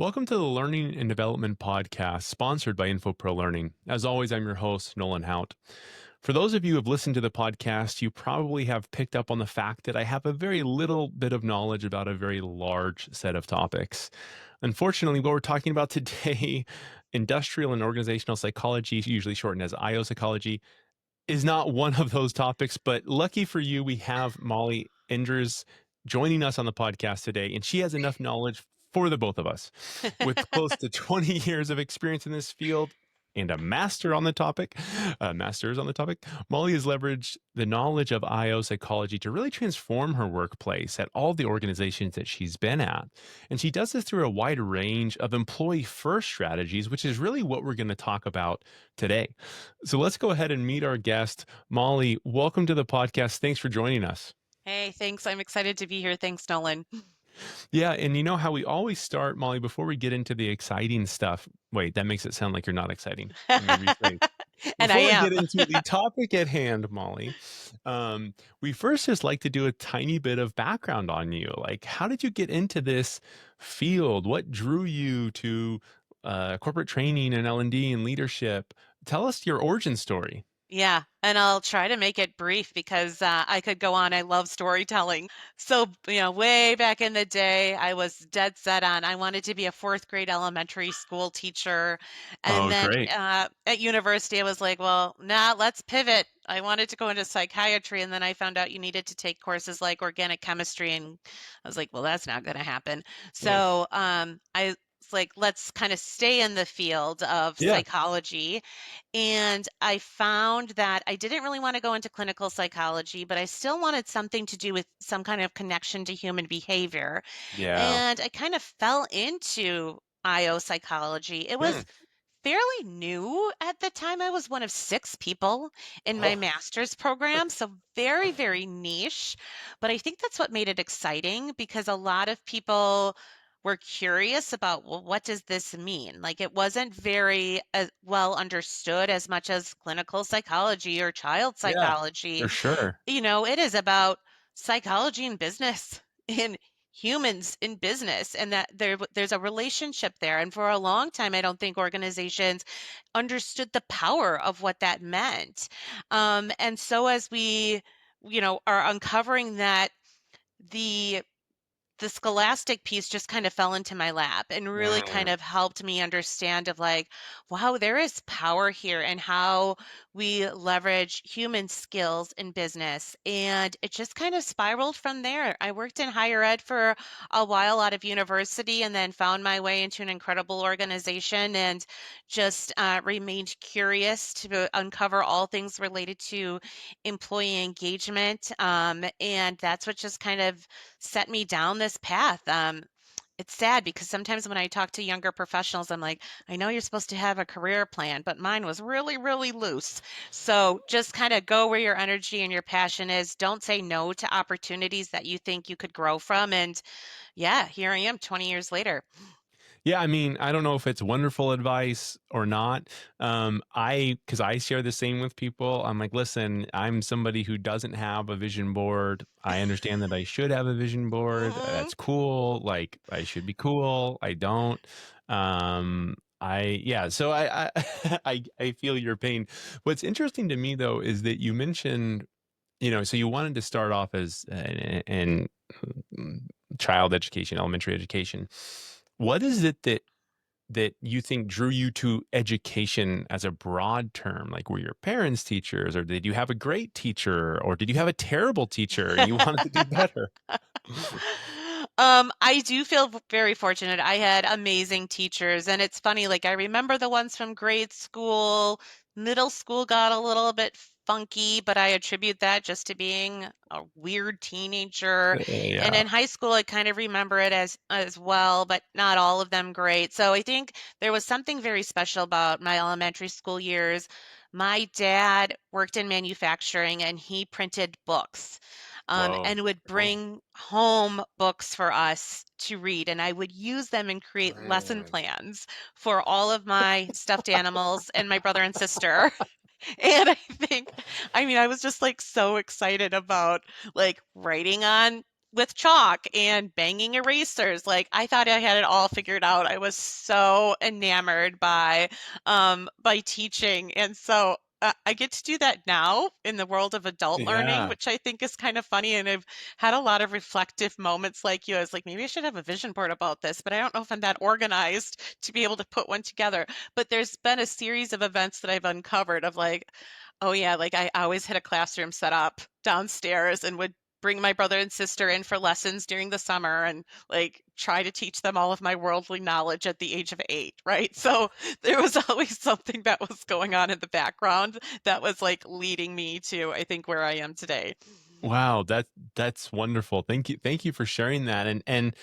Welcome to the Learning and Development Podcast, sponsored by Infopro Learning. As always, I'm your host, Nolan Hout. For those of you who have listened to the podcast, you probably have picked up on the fact that I have a very little bit of knowledge about a very large set of topics. Unfortunately, what we're talking about today, industrial and organizational psychology, usually shortened as IO psychology, is not one of those topics. But lucky for you, we have Molly Endres joining us on the podcast today, and she has enough knowledge for the both of us. With close to 20 years of experience in this field and a master's on the topic, Molly has leveraged the knowledge of IO psychology to really transform her workplace at all the organizations that she's been at. And she does this through a wide range of employee first strategies, which is really what we're going to talk about today. So let's go ahead and meet our guest. Molly, welcome to the podcast. Thanks for joining us. Hey, thanks. I'm excited to be here. Thanks, Nolan. Yeah, and you know how we always start, Molly, before we get into the exciting stuff. Wait, that makes it sound like you're not exciting. Let me rephrase. And I Before we am. get into the topic at hand, Molly, we first just like to do a tiny bit of background on you. Like, how did you get into this field? What drew you to corporate training and L&D and leadership? Tell us your origin story. Yeah, and I'll try to make it brief because I could go on. I love storytelling. So, way back in the day, I was dead set on I wanted to be a fourth grade elementary school teacher. And Oh, then great. at university, I was like, well, nah, let's pivot. I wanted to go into psychiatry, and then I found out you needed to take courses like organic chemistry, and I was like, well, that's not going to happen. Mm. So I was like, let's kind of stay in the field of Yeah. psychology. And I found that I didn't really want to go into clinical psychology, but I still wanted something to do with some kind of connection to human behavior. Yeah. And I kind of fell into IO psychology. It Hmm. was fairly new at the time. I was one of six people in my Oh, master's program, so very, very niche. But I think that's what made it exciting because a lot of people were curious about, well, what does this mean? Like it wasn't very well understood as much as clinical psychology or child yeah, for psychology. sure. It is about psychology and business in humans in business, and that there's a relationship there. And for a long time, I don't think organizations understood the power of what that meant. And so as we, are uncovering that, the the scholastic piece just kind of fell into my lap and really kind Mm. of helped me understand of like, wow, there is power here and how we leverage human skills in business. And it just kind of spiraled from there. I worked in higher ed for a while out of university and then found my way into an incredible organization and just remained curious to uncover all things related to employee engagement. And that's what just kind of set me down this path. It's sad because sometimes when I talk to younger professionals, I'm like, I know you're supposed to have a career plan, but mine was really, really loose. So just kind of go where your energy and your passion is. Don't say no to opportunities that you think you could grow from. And yeah, here I am 20 years later. Yeah, I mean, I don't know if it's wonderful advice or not. Because I share the same with people. I'm like, listen, I'm somebody who doesn't have a vision board. I understand that I should have a vision board. Hmm. That's cool. Like, I should be cool. I don't. Yeah. So I feel your pain. What's interesting to me though is that you mentioned, so you wanted to start off as in child education, elementary education. What is it that you think drew you to education as a broad term? Like, were your parents teachers, or did you have a great teacher, or did you have a terrible teacher and you wanted to do better? I do feel very fortunate. I had amazing teachers, and it's funny, like I remember the ones from grade school, middle school got a little bit funky, but I attribute that just to being a weird teenager. And Yeah. in high school, I kind of remember it as well, but not all of them great. So I think there was something very special about my elementary school years. My dad worked in manufacturing and he printed books Whoa. and would Cool. bring home books for us to read. And I would use them and create lesson Mm. plans for all of my stuffed animals and my brother and sister. And I think, I mean, I was just like so excited about like writing on with chalk and banging erasers. Like I thought I had it all figured out. I was so enamored by teaching. And so I get to do that now in the world of adult learning, Yeah. which I think is kind of funny. And I've had a lot of reflective moments like you. I was like, maybe I should have a vision board about this, but I don't know if I'm that organized to be able to put one together. But there's been a series of events that I've uncovered of like, oh yeah, like I always had a classroom set up downstairs and would bring my brother and sister in for lessons during the summer and like try to teach them all of my worldly knowledge at the age of 8, right? So there was always something that was going on in the background that was like leading me to, I think, where I am today. Wow, that's wonderful. Thank you for sharing that. And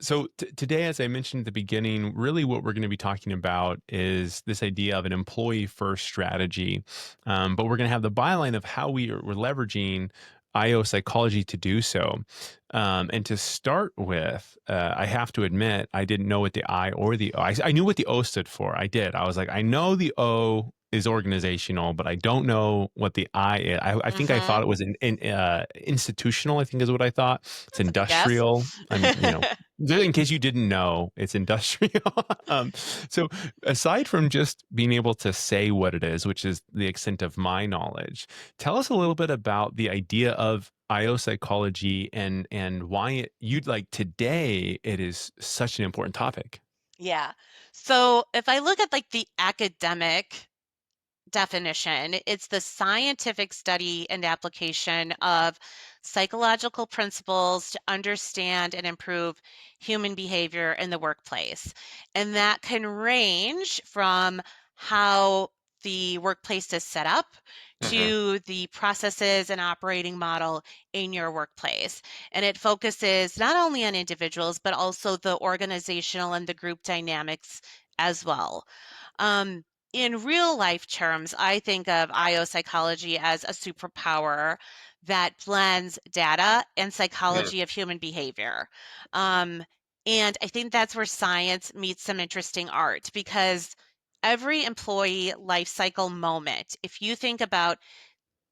so today, as I mentioned at the beginning, really what we're going to be talking about is this idea of an employee first strategy. But we're going to have the byline of how we're leveraging IO psychology to do so. And to start with, I have to admit, I didn't know what the I or the O. I knew what the O stood for. I did. I was like, I know the O is organizational, but I don't know what the I is. I think I thought Mm-hmm. it was institutional, I think is what I thought. It's That's a good guess. industrial. In case you didn't know, it's industrial. um, so aside from just being able to say what it is, which is the extent of my knowledge, tell us a little bit about the idea of IO psychology and why you'd like today it is such an important topic. Yeah. So if I look at like the academic definition, it's the scientific study and application of psychological principles to understand and improve human behavior in the workplace. And that can range from how the workplace is set up Hmm. to the processes and operating model in your workplace. And it focuses not only on individuals, but also the organizational and the group dynamics as well. Um, in real life terms, I think of IO psychology as a superpower that blends data and psychology of human behavior. Um, and I think that's where science meets some interesting art because every employee life cycle moment, if you think about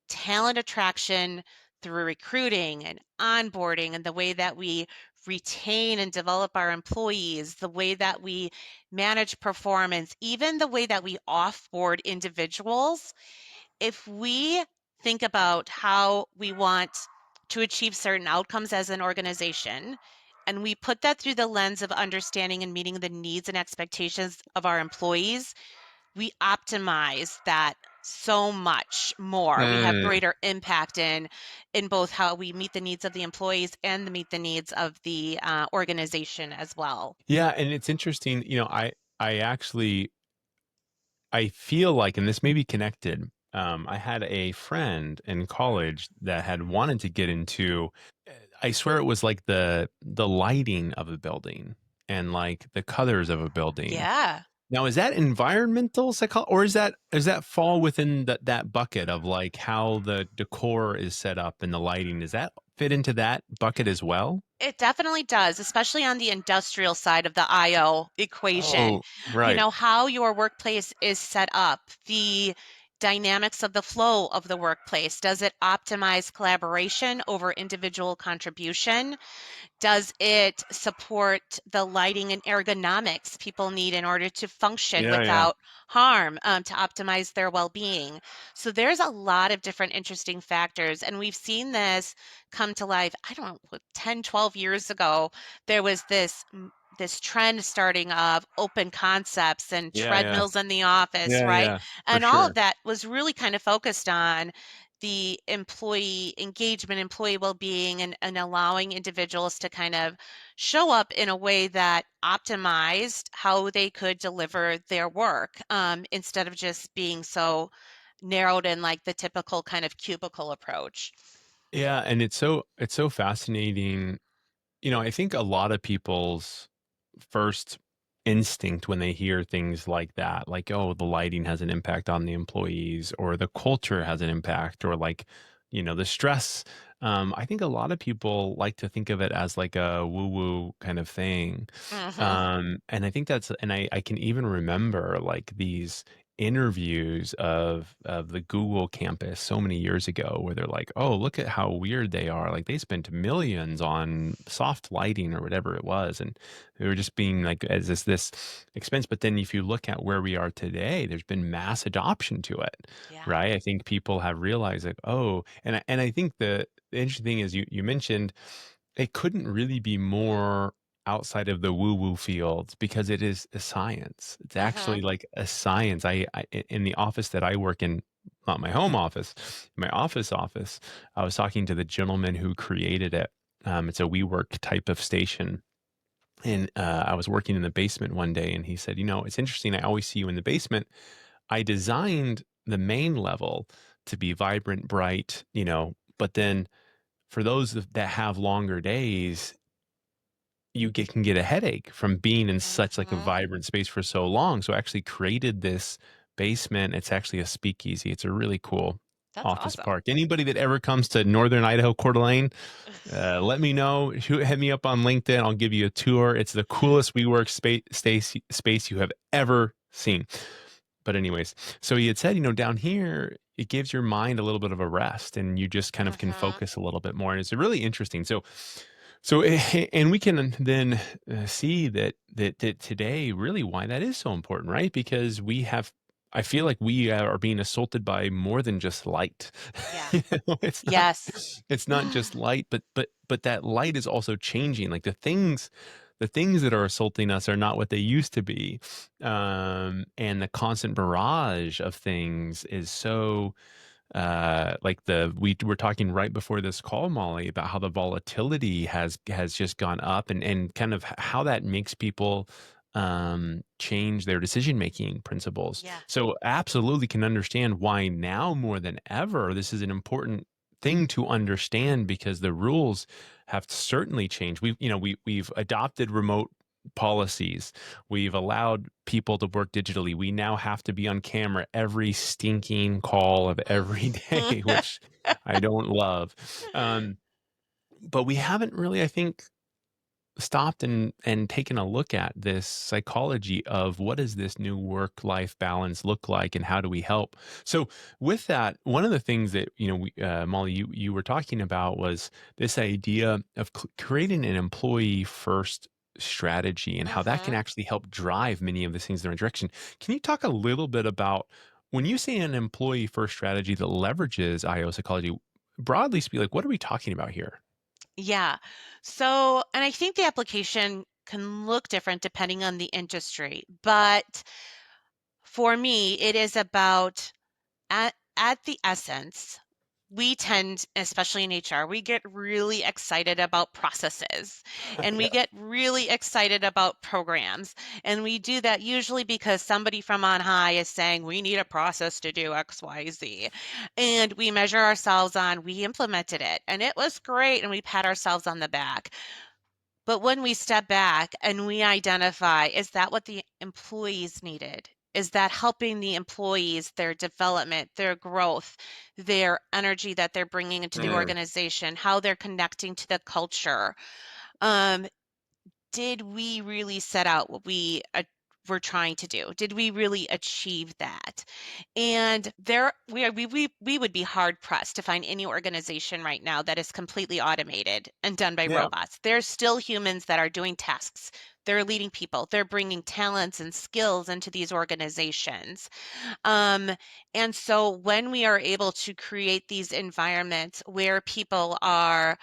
talent attraction through recruiting and onboarding and the way that we retain and develop our employees, the way that we manage performance, even the way that we offboard individuals, if we think about how we want to achieve certain outcomes as an organization, and we put that through the lens of understanding and meeting the needs and expectations of our employees, we optimize that so much more. We have Mm. greater impact in both how we meet the needs of the employees and meet the needs of the organization as well. Yeah, and it's interesting. I actually I feel like, and this may be connected. I had a friend in college that had wanted to get into. I swear it was like the lighting of a building and like the colors of a building. Yeah. Now, is that environmental psychology, or is that fall within that bucket of like how the decor is set up and the lighting? Does that fit into that bucket as well? It definitely does, especially on the industrial side of the IO equation. Oh, right. How your workplace is set up, the dynamics of the flow of the workplace. Does it optimize collaboration over individual contribution? Does it support the lighting and ergonomics people need in order to function Yeah, yeah. without harm, to optimize their well-being? So there's a lot of different interesting factors, and we've seen this come to life. I don't know, 10, 12 years ago, there was this trend starting of open concepts and Yeah, yeah. treadmills in the office, Yeah, right? yeah. For And all of sure. that was really kind of focused on the employee engagement, employee well-being, and allowing individuals to kind of show up in a way that optimized how they could deliver their work, instead of just being so narrowed in like the typical kind of cubicle approach. Yeah, and it's so fascinating. I think a lot of people's first instinct when they hear things like that, like, oh, the lighting has an impact on the employees, or the culture has an impact, or like, the stress. I think a lot of people like to think of it as like a woo-woo kind of thing. Hmm. And I think and I can even remember like these interviews of the Google campus so many years ago where they're like, "Oh, look at how weird they are. Like they spent millions on soft lighting or whatever it was." And they were just being like as this expense. But then if you look at where we are today, there's been mass adoption to it, Yeah. right? I think people have realized like, oh, and I think the interesting thing is you mentioned it couldn't really be more outside of the woo-woo fields because it is a science. It's Mm-hmm. actually like a science. In the office that I work in, not my home office, my office, I was talking to the gentleman who created it. It's a WeWork type of station. And I was working in the basement one day, and he said, it's interesting. I always see you in the basement. I designed the main level to be vibrant, bright, but then for those that have longer days, can get a headache from being in such like a Mm-hmm. vibrant space for so long. So I actually created this basement. It's actually a speakeasy. It's a really cool That's office awesome. park. Anybody that ever comes to Northern Idaho, Coeur d'Alene, let me know. Hit me up on LinkedIn. I'll give you a tour. It's the coolest WeWork space you have ever seen. But anyways, so he had said, down here, it gives your mind a little bit of a rest and you just kind of can Mm-hmm. focus a little bit more. And it's really interesting. So, and we can then see that today, really, why that is so important, right? Because I feel like we are being assaulted by more than just light. Yeah. It's not, Yes. it's not just light, but that light is also changing. Like the things that are assaulting us are not what they used to be, and the constant barrage of things is so like we were talking right before this call, Molly, about how the volatility has just gone up and kind of how that makes people change their decision making principles. Yeah. So absolutely can understand why now more than ever this is an important thing to understand because the rules have certainly changed. We've adopted remote policies. We've allowed people to work digitally. We now have to be on camera every stinking call of every day, Mm-hmm. which I don't love. Um, but we haven't really, I think, stopped and taken a look at this psychology of what does this new work life balance look like and how do we help. So with that, one of the things that Molly, you were talking about was this idea of creating an employee first strategy and how that can Mm-hmm. actually help drive many of these things in the right direction. Can you talk a little bit about when you say an employee first strategy that leverages IO psychology, broadly speaking, like what are we talking about here? Yeah. So, and I think the application can look different depending on the industry, but for me, it is about at the essence, we tend, especially in HR, we get really excited about processes and we Yeah. get really excited about programs. And we do that usually because somebody from on high is saying, we need a process to do X, Y, Z. And we measure ourselves on, we implemented it and it was great. And we pat ourselves on the back. But when we step back and we identify, is that what the employees needed? Is that helping the employees, their development, their growth, their energy that they're bringing into the Mm, organization, how they're connecting to the culture? Um, did we really set out what we were trying to do? Did we really achieve that? And there we would be hard pressed to find any organization right now that is completely automated and done by yeah. robots. There's still humans that are doing tasks. They're leading people. They're bringing talents and skills into these organizations. Um, and so when we are able to create these environments where people are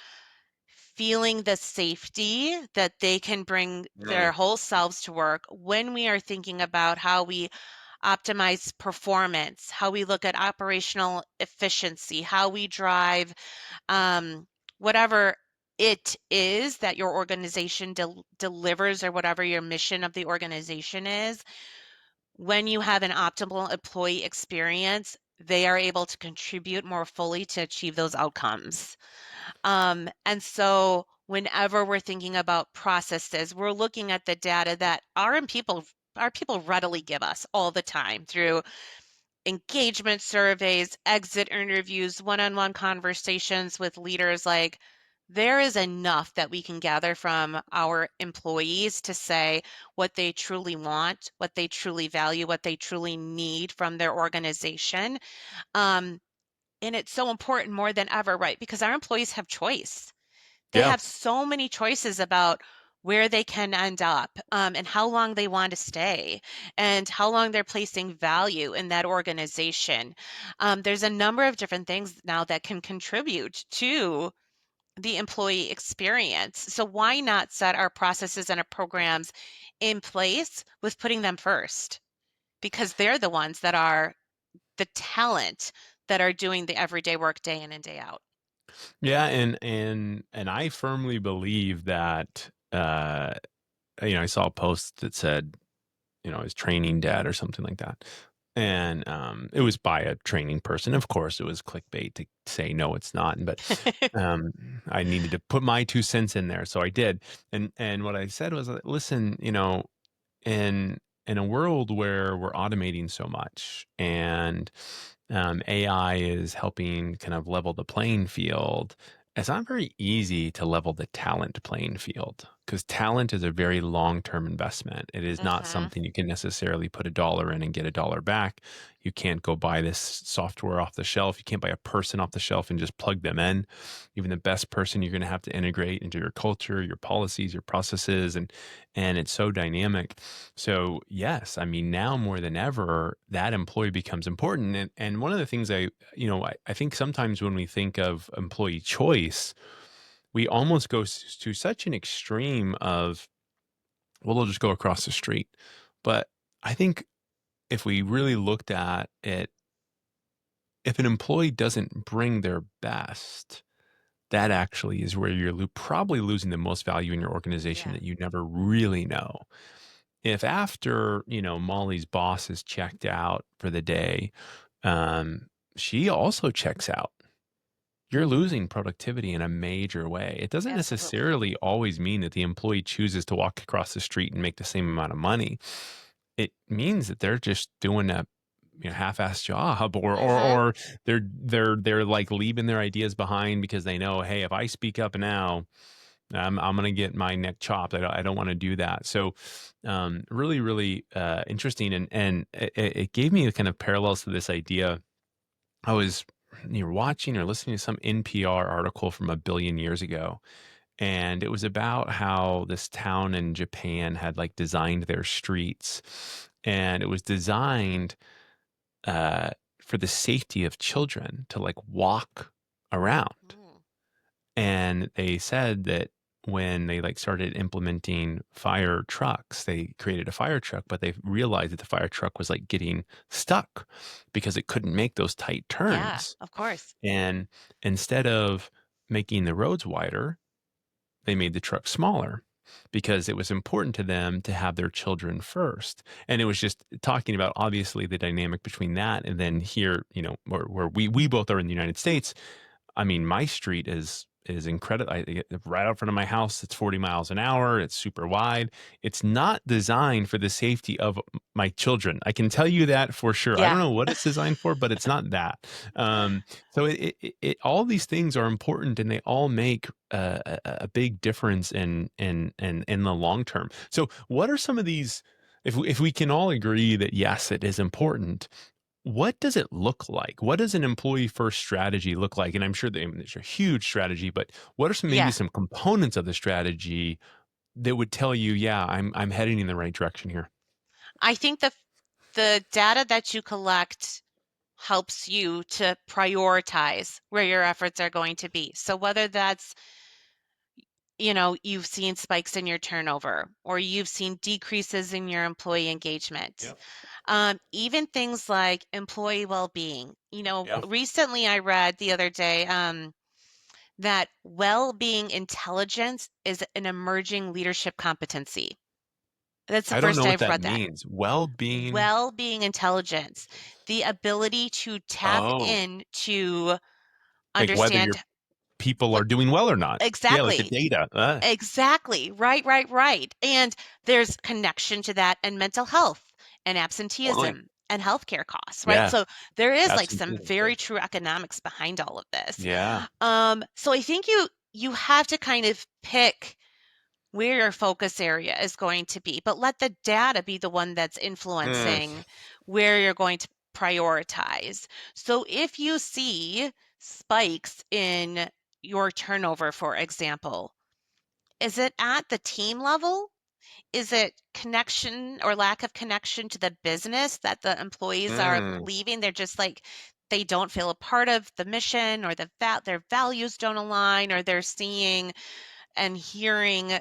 feeling the safety that they can bring their Mm, whole selves to work, when we are thinking about how we optimize performance, how we look at operational efficiency, how we drive whatever it is that your organization delivers or whatever your mission of the organization is, when you have an optimal employee experience, they are able to contribute more fully to achieve those outcomes. And so whenever we're thinking about processes, we're looking at the data that our people readily give us all the time through engagement surveys, exit interviews, one-on-one conversations with leaders like there is enough that we can gather from our employees to say what they truly want, what they truly value, what they truly need from their organization. Um, and it's so important more than ever, right? Because our employees have choice. They Yeah. have so many choices about where they can end up, and how long they want to stay, and how long they're placing value in that organization. There's a number of different things now that can contribute to the employee experience. So why not set our processes and our programs in place with putting them first? Because they're the ones that are the talent that are doing the everyday work day in and day out. Yeah, and I firmly believe that I saw a post that said, is training dead or something like that. And it was by a training person. Of course, it was clickbait to say no, it's not. But um, I needed to put my 2 cents in there, so I did. And what I said was, listen, in in a world where we're automating so much and AI is helping kind of level the playing field, it's not very easy to level the talent playing field because talent is a very long-term investment. It is not Mhm. something you can necessarily put a dollar in and get a dollar back. You can't go buy this software off the shelf. You can't buy a person off the shelf and just plug them in. Even the best person you're going to have to integrate into your culture, your policies, your processes, and it's so dynamic. So yes, I mean now more than ever that employee becomes important. And one of the things I think sometimes when we think of employee choice, we almost go to such an extreme of, well, they'll just go across the street. But I think if we really looked at it, if an employee doesn't bring their best, that actually is where you're probably losing the most value in your organization Yeah. that you never really know. If after, Molly's boss is checked out for the day, um, she also checks out, you're losing productivity in a major way. It doesn't Absolutely. necessarily always mean that the employee chooses to walk across the street and make the same amount of money. It means that they're just doing a half-ass job, Mhm. or they're like leaving their ideas behind because they know, hey, if I speak up now, I'm gonna get my neck chopped. I don't want to do that. So, really, really interesting, and it gave me a kind of parallels to this idea. I was watching or listening to some NPR article from a billion years ago, and it was about how this town in Japan had like designed their streets, and it was designed uh, for the safety of children to like walk around. Mm. And they said that when they like started implementing fire trucks, they created a fire truck, but they realized that the fire truck was like getting stuck because it couldn't make those tight Yeah, turns. of course. And instead of making the roads wider, they made the truck smaller because it was important to them to have their children first. And it was just talking about obviously the dynamic between that and then here, where we both are in the United States. I mean, my street is incredible. Right out front of my house, it's 40 miles an hour. It's super wide. It's not designed for the safety of my children. I can tell you that for sure. I don't Yeah. know what it's designed for, but it's not that. So all these things are important, and they all make a big difference in the long term. So, what are some of these? If we can all agree that yes, it is important, what does it look like? What does an employee first strategy look like? And I'm sure there's a huge strategy, but what are maybe Yeah. some components of the strategy that would tell you, yeah, I'm heading in the right direction here? I think the data that you collect helps you to prioritize where your efforts are going to be. So whether that's, you've seen spikes in your turnover or you've seen decreases in your employee engagement. Yep. Even things like employee well-being. Yeah. Recently I read the other day, that well-being intelligence is an emerging leadership competency. That's the I don't first know time what I've that read that. means. Well-being. Well-being intelligence, the ability to tap Oh, in to like whether understand your people are what doing well or not. Yeah, like the exactly. data. Exactly. Right, right, right. And there's connection to that and mental health and Totally. absenteeism and healthcare costs, right? Yeah, So there is like some absenteeism. very Good. true economics behind all of this. Yeah. So I think you have to kind of pick where your focus area is going to be, but let the data be the one that's Mm, influencing where you're going to prioritize. So if you see spikes in your turnover, for example, is it at the team level? Is it connection or lack of connection to the business that the employees are mm, leaving? They're just like they don't feel a part of the mission, or their values don't align, or they're seeing and hearing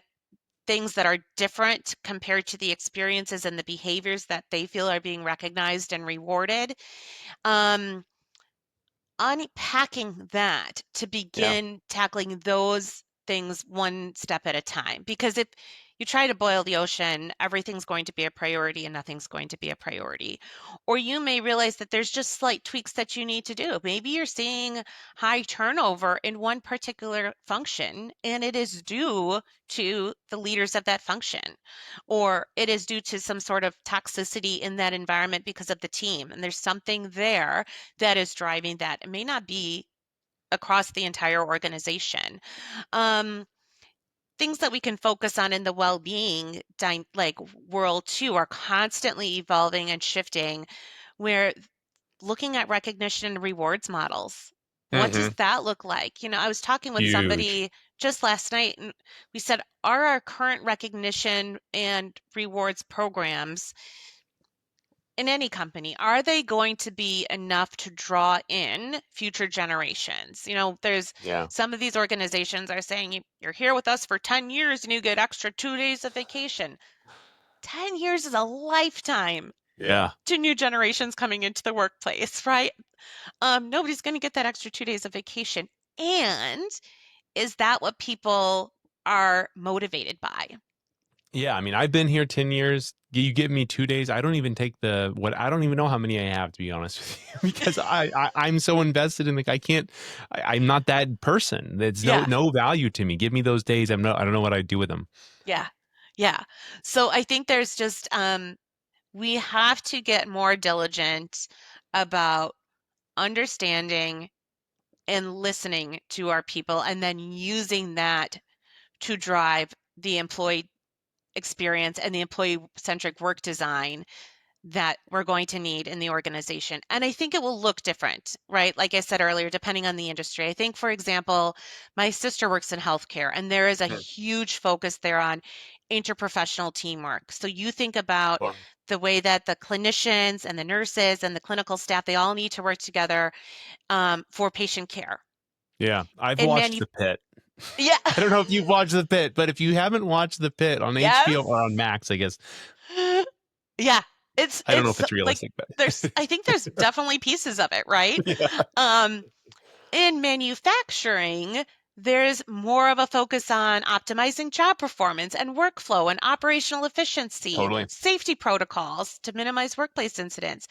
things that are different compared to the experiences and the behaviors that they feel are being recognized and rewarded. Um, Unpacking that to yeah. begin tackling those things one step at a time. Because if you try to boil the ocean, everything's going to be a priority and nothing's going to be a priority. Or you may realize that there's just slight tweaks that you need to do. Maybe you're seeing high turnover in one particular function, and it is due to the leaders of that function, or it is due to some sort of toxicity in that environment because of the team. And there's something there that is driving that. It may not be across the entire organization. Um, Things that we can focus on in the well-being like world too are constantly evolving and shifting, where looking at recognition and rewards models. What does Hmm. that look like? I was talking with Huge. somebody just last night, and we said, are our current recognition and rewards programs in any company, are they going to be enough to draw in future generations? There's Yeah. some of these organizations are saying you're here with us for 10 years and you get extra 2 days of vacation. 10 years is a lifetime Yeah. to new generations coming into the workplace, right? Nobody's going to get that extra 2 days of vacation. And is that what people are motivated by? Yeah, I mean, I've been here 10 years. You give me 2 days. I don't even take I don't even know how many I have, to be honest with you, because I'm so invested in, like, I can't, I'm not that person. There's Yeah. no value to me. Give me those days. I don't know what I'd do with them. Yeah. Yeah. So I think there's just we have to get more diligent about understanding and listening to our people, and then using that to drive the employee experience and the employee centric work design that we're going to need in the organization. And I think it will look different, right? Like I said earlier, depending on the industry. I think, for example, my sister works in healthcare, and there is a Mm, huge focus there on interprofessional teamwork. So you think about sure. the way that the clinicians and the nurses and the clinical staff, they all need to work together for patient care. Yeah, I've And watched The Pit. yeah, I don't know if you've watched The Pit, but if you haven't watched The Pit on yes. HBO or on Max, I guess, Yeah, it's I don't know if it's it's like realistic, but I think there's definitely pieces of it, right? yeah, Um, In manufacturing, there's more of a focus on optimizing job performance and workflow and operational efficiency, totally. safety protocols to minimize workplace incidents.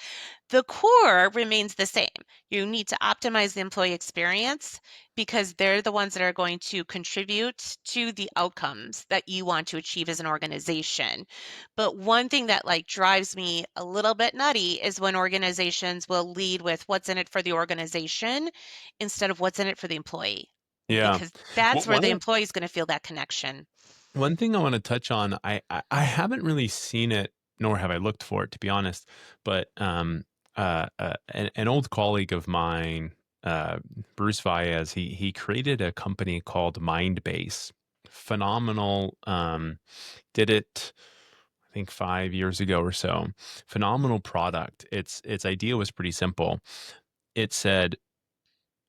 The core remains the same. You need to optimize the employee experience because they're the ones that are going to contribute to the outcomes that you want to achieve as an organization. But one thing that like drives me a little bit nutty is when organizations will lead with what's in it for the organization instead of what's in it for the employee, Yeah. because that's where One the of employee is going to feel that connection. One thing I want to touch on, I haven't really seen it, nor have I looked for it, to be honest. But an old colleague of mine, uh, Bruce Vaez, he created a company called Mindbase. Phenomenal. Did it, I think, 5 years ago or so. Phenomenal product. Its idea was pretty simple. It said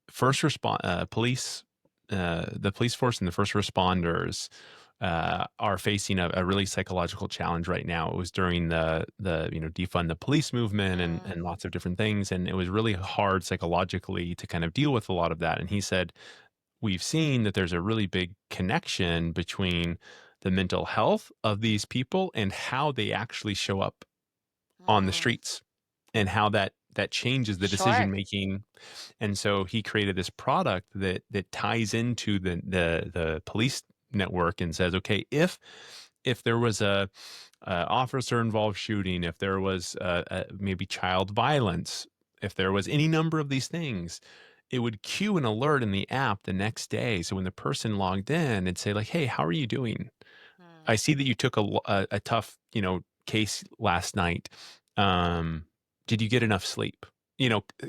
first respond police the police force and the first responders are facing a really psychological challenge right now. It was during the defund the police movement Mm, and lots of different things, and it was really hard psychologically to kind of deal with a lot of that. And he said, we've seen that there's a really big connection between the mental health of these people and how they actually show up on the mm, streets, and how that changes the decision sure. making. And so he created this product that ties into the police network and says, okay, if there was a officer involved shooting, if there was maybe child violence, if there was any number of these things, it would cue an alert in the app the next day. So when the person logged in, it'd say like, "Hey, how are you doing? Mm. I see that you took a tough, case last night. Um, did you get enough sleep?"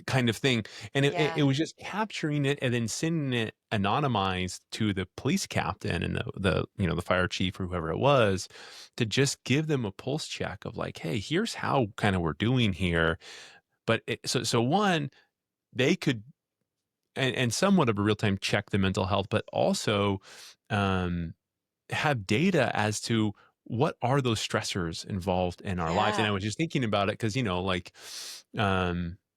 Kind of thing. And it Yeah. was just capturing it and then sending it anonymized to the police captain and the fire chief or whoever it was to just give them a pulse check of like, "Hey, here's how kind of we're doing here." But so one, they could and somewhat of a real time check the mental health, but also um, have data as to what are those stressors involved in our lives. And Yeah. I was just thinking about it because, like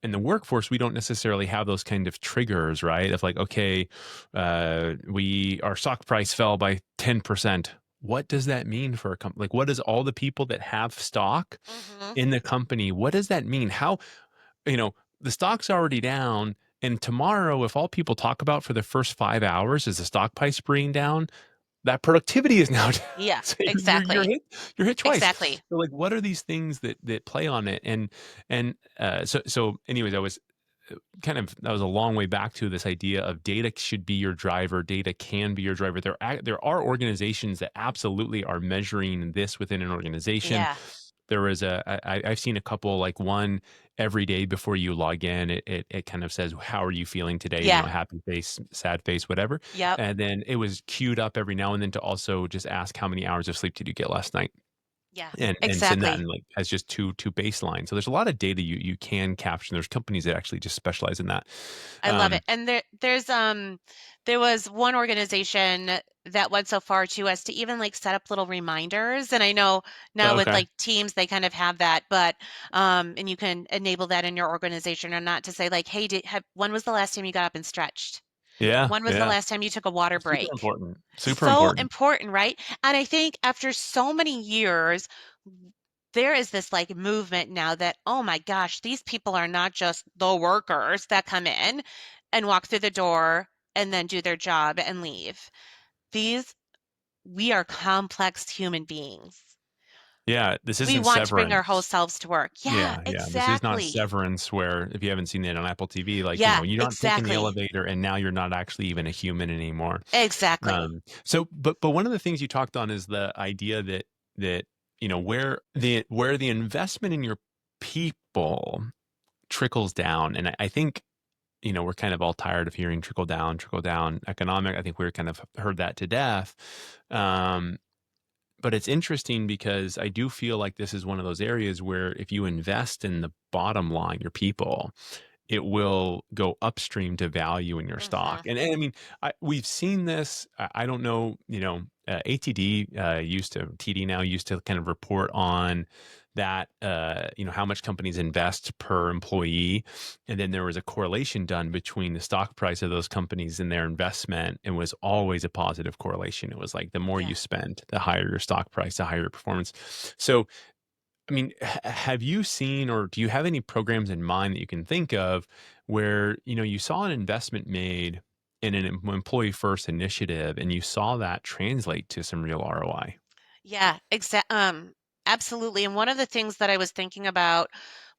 in the workforce, we don't necessarily have those kind of triggers, right? Of like, okay, our stock price fell by 10%. What does that mean for a company? Like, what does all the people that have stock Mhm. in the company, what does that mean? How, the stock's already down. And tomorrow, if all people talk about for the first 5 hours is the stock price bringing down, that productivity is now down. Yeah, So exactly. you're hit twice. Exactly. So like, what are these things that play on it? And anyways, I was that was a long way back to this idea of data should be your driver. Data can be your driver. There are organizations that absolutely are measuring this within an organization. Yeah. There is I've seen a couple, like one every day before you log in. It kind of says, how are you feeling today? Yeah. Happy face, sad face, whatever. Yep. And then it was queued up every now and then to also just ask, how many hours of sleep did you get last night? Yeah. And send that Exactly. in like as just two baseline. So there's a lot of data you can capture. There's companies that actually just specialize in that. I love it. Um, And there was one organization that went so far to as to even like set up little reminders. And I know now with okay. like teams they kind of have that, but and you can enable that in your organization or not to say like, hey, when was the last time you got up and stretched? Yeah, When was the yeah. last time you took a water Super break? important. Super So important. important, right? And I think after so many years, there is this like movement now that, oh my gosh, these people are not just the workers that come in and walk through the door and then do their job and leave. These, we are complex human beings. Yeah, this We isn't want to bring our whole Severance. selves to work. Yeah, Yeah, yeah. This is not exactly. Severance where if you haven't seen it on Apple TV, like, Yeah, you're not taking the exactly. elevator and now you're not actually even a human anymore. Exactly. So one of the things you talked on is the idea that, where the investment in your people trickles down. And I think, we're kind of all tired of hearing trickle down economic. I think we're kind of heard that to death. Um, but it's interesting because I do feel like this is one of those areas where if you invest in the bottom line, your people, it will go upstream to value in your stock. Hmm. And I mean, we've seen this. I don't know, ATD used to, TD now used to kind of report on that, how much companies invest per employee. And then there was a correlation done between the stock price of those companies and their investment. It was always a positive correlation. It was like the more you Yeah. spend, the higher your stock price, the higher your performance. So I mean, have you seen or do you have any programs in mind that you can think of where, you saw an investment made in an employee first initiative and you saw that translate to some real ROI? Yeah, absolutely. And one of the things that I was thinking about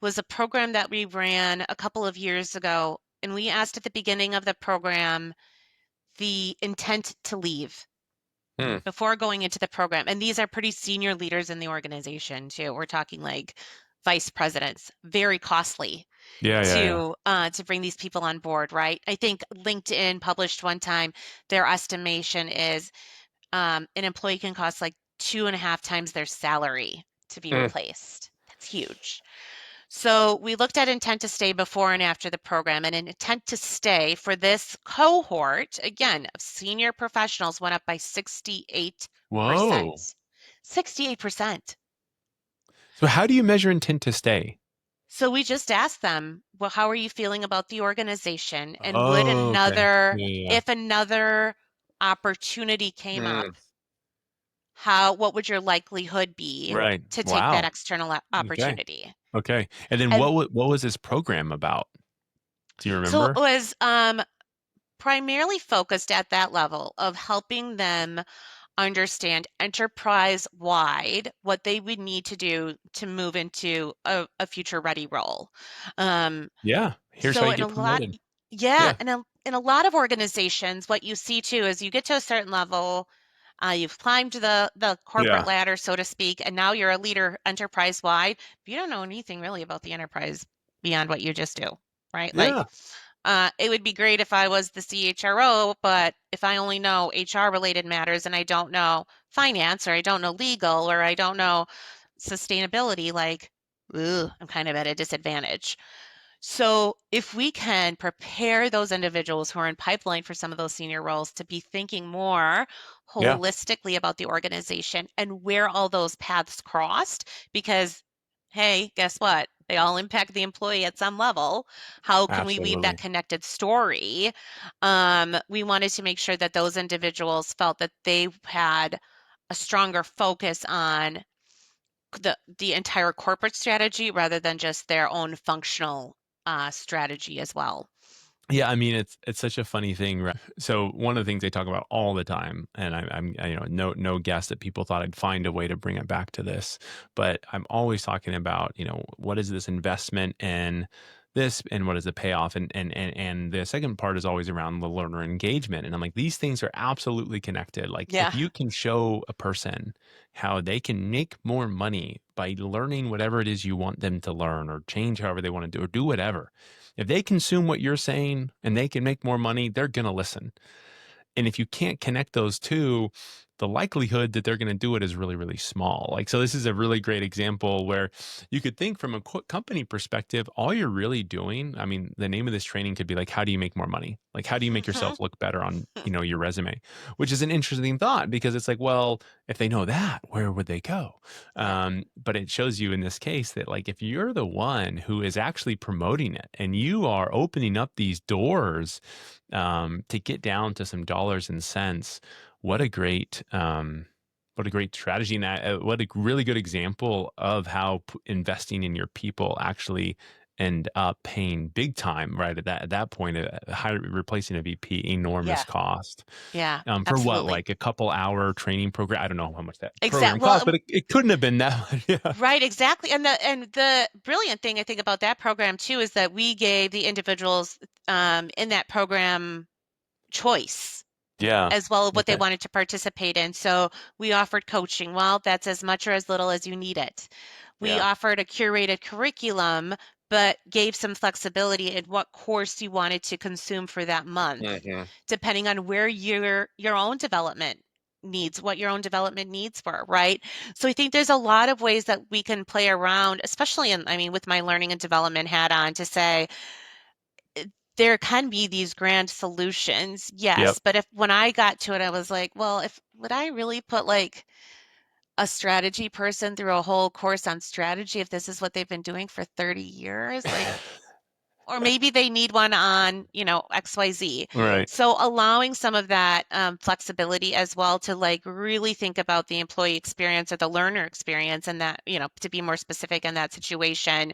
was a program that we ran a couple of years ago. And we asked at the beginning of the program the intent to leave Hmm. before going into the program. And these are pretty senior leaders in the organization too. We're talking like vice presidents, very costly Yeah, yeah, yeah. to bring these people on board, right? I think LinkedIn published one time their estimation is an employee can cost like 2.5 times their salary to be Hmm. replaced. That's huge. So we looked at intent to stay before and after the program, and an intent to stay for this cohort, again, of senior professionals went up by 68%. Whoa. 68%. So how do you measure intent to stay? So we just asked them, well, how are you feeling about the organization? And Oh, okay. Yeah, yeah, if another opportunity came yeah. up, what would your likelihood be Right. to take that Wow. external Okay. opportunity? Okay. And then And what was this program about? Do you so it remember? was primarily focused at that level of helping them understand enterprise wide what they would need to do to move into a future ready role. Um, Yeah. Here's how so you in a get lot, promoted. Yeah, Yeah. and in a lot of organizations, what you see too is you get to a certain level, you've climbed the corporate Yeah. ladder, so to speak, and now you're a leader enterprise wide. But you don't know anything really about the enterprise beyond what you just do, right? Like, Yeah. it would be great if I was the CHRO, but if I only know HR related matters and I don't know finance or I don't know legal or I don't know sustainability, like, ugh, I'm kind of at a disadvantage. So, if we can prepare those individuals who are in pipeline for some of those senior roles to be thinking more Yeah. holistically about the organization and where all those paths crossed, because, hey, guess what? They all impact the employee at some level. How can we weave that Absolutely. connected story? We wanted to make sure that those individuals felt that they had a stronger focus on the entire corporate strategy rather than just their own functional strategy as well. Yeah, I mean, it's such a funny thing, right? So one of the things they talk about all the time, and no guess that people thought I'd find a way to bring it back to this, but I'm always talking about, what is this investment in this, and what is the payoff, and the second part is always around the learner engagement, and I'm like, these things are absolutely connected. Like, Yeah. if you can show a person how they can make more money by learning whatever it is you want them to learn, or change however they want to do, or do whatever, if they consume what you're saying and they can make more money, they're going to listen. And if you can't connect those two, the likelihood that they're going to do it is really, really small. Like, so this is a really great example where you could think from a company perspective, all you're really doing, I mean, the name of this training could be like, how do you make more money? Like, how do you make Mhm. yourself look better on, your resume? Which is an interesting thought, because it's like, well, if they know that, where would they go? Yeah. But it shows you in this case that, like, if you're the one who is actually promoting it and you are opening up these doors, to get down to some dollars and cents, what a great what a great strategy, and that, what a really good example of how investing in your people actually end up paying big time, right? At that point, replacing a VP, enormous Yeah. cost. Yeah. For what, Absolutely. like a couple hour training program? I don't know how much that Exact. program Well, cost, but it couldn't have been that much. Yeah. right. Exactly. And the brilliant thing I think about that program too is that we gave the individuals in that program choice Yeah. as well as what they Okay. wanted to participate in. So we offered coaching. Well, that's as much or as little as you need it. We Yeah. offered a curated curriculum, but gave some flexibility in what course you wanted to consume for that month, Hmm. depending on where your own development needs, what your own development needs were, right? So I think there's a lot of ways that we can play around, especially I mean, with my learning and development hat on, to say, there can be these grand solutions, Yep. yes, but if when I got to it, I was like, well, if would I really put like a strategy person through a whole course on strategy if this is what they've been doing for 30 years? Like, or maybe they need one on, XYZ. Right. So allowing some of that flexibility as well to like really think about the employee experience or the learner experience and that, to be more specific in that situation.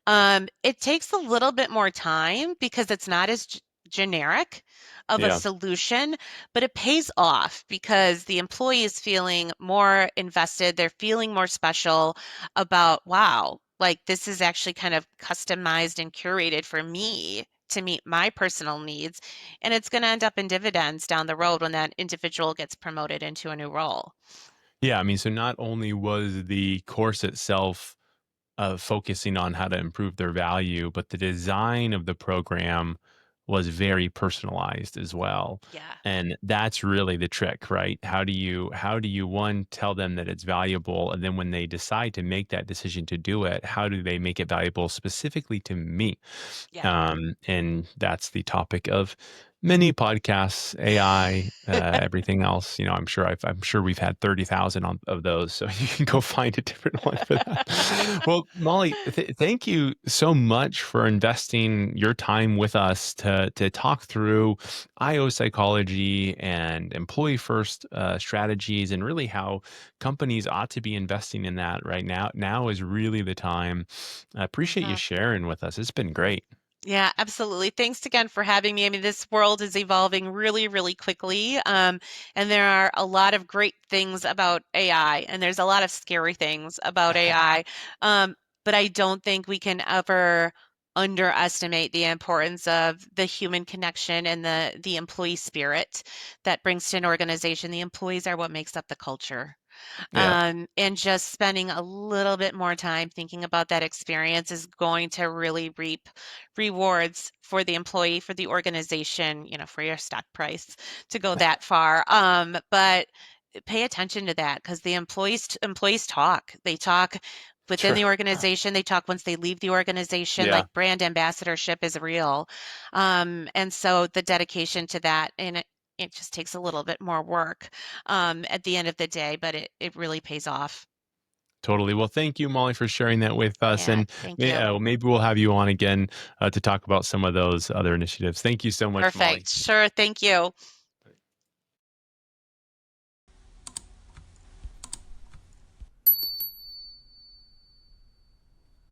It takes a little bit more time because it's not as generic of a Yeah. solution, but it pays off because the employee is feeling more invested. They're feeling more special about, wow, like this is actually kind of customized and curated for me to meet my personal needs. And it's going to end up in dividends down the road when that individual gets promoted into a new role. Yeah, I mean, so not only was the course itself focusing on how to improve their value, but the design of the program was very personalized as well. Yeah. And that's really the trick, right? How do you one, tell them that it's valuable, and then when they decide to make that decision to do it, how do they make it valuable specifically to me? Yeah. And that's the topic of many podcasts, AI, everything else. I'm sure we've had 30,000 of those, so you can go find a different one for that. Well, Molly, thank you so much for investing your time with us to talk through IO psychology and employee first strategies, and really how companies ought to be investing in that right now. Now is really the time. I appreciate you Mhm. sharing with us. It's been great. Yeah, absolutely. Thanks again for having me. I mean, this world is evolving really, really quickly. And there are a lot of great things about AI, and there's a lot of scary things about AI. Um, but I don't think we can ever underestimate the importance of the human connection and the employee spirit that brings to an organization. The employees are what makes up the culture. Yeah. And just spending a little bit more time thinking about that experience is going to really reap rewards for the employee, for the organization, for your stock price to go that far. But pay attention to that because the employees talk. They talk within Sure. the organization. They talk once they leave the organization. Yeah. Like brand ambassadorship is real, and so the dedication to that and it just takes a little bit more work at the end of the day, but it really pays off. Totally. Well, thank you, Molly, for sharing that with us. Yeah, And thank you. maybe we'll have you on again to talk about some of those other initiatives. Thank you so much, Molly. Perfect. Sure. Thank you.